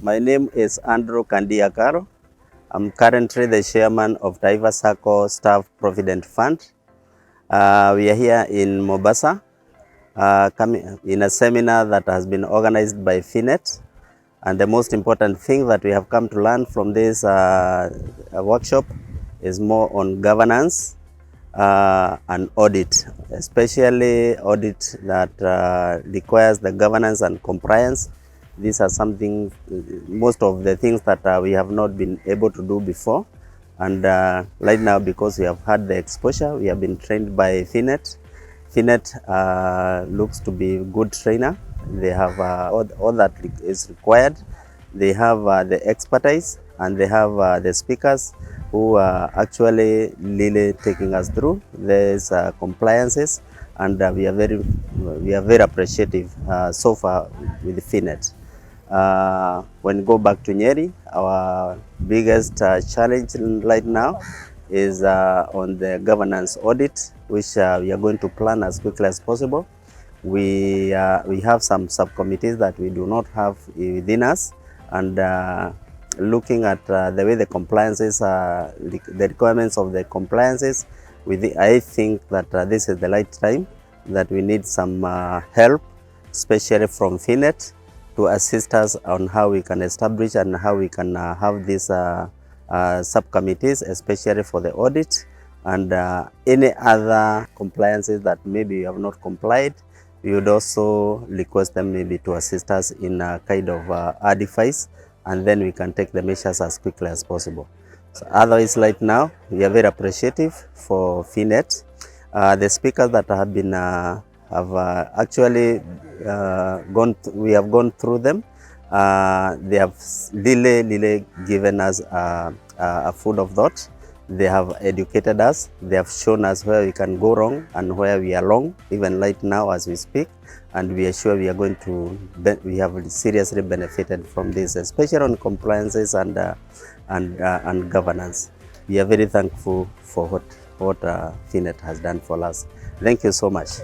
My name is Andrew Kandia. I'm currently the chairman of Taifa Sacco Staff Provident Fund. We are here in Mombasa, coming in a seminar that has been organized by FINET. And the most important thing that we have come to learn from this workshop is more on governance and audit, especially audit that requires the governance and compliance. These are something, most of the things that we have not been able to do before. And right now, because we have had the exposure, we have been trained by FINET. FINET looks to be a good trainer. They have all that is required. They have the expertise, and they have the speakers who are actually really taking us through these compliances, and we are very appreciative so far with FINET. When we go back to Nyeri, our biggest challenge right now is on the governance audit, which we are going to plan as quickly as possible. We have some subcommittees that we do not have within us, and looking at the way the compliances, the requirements of the compliances, I think that this is the right time that we need some help, especially from FINET, to assist us on how we can establish and how we can have these subcommittees, especially for the audit and any other compliances that maybe you have not complied. We would also request them maybe to assist us in a kind of advice, and then we can take the measures as quickly as possible. So otherwise, right now, we are very appreciative for FINET. The speakers that have been have actually we have gone through them. They have really given us a food of thought. They have educated us. They have shown us where we can go wrong and where we are wrong, even right now as we speak. And we are sure we are going to, we have seriously benefited from this, especially on compliances and governance. We are very thankful for what FINET has done for us. Thank you so much.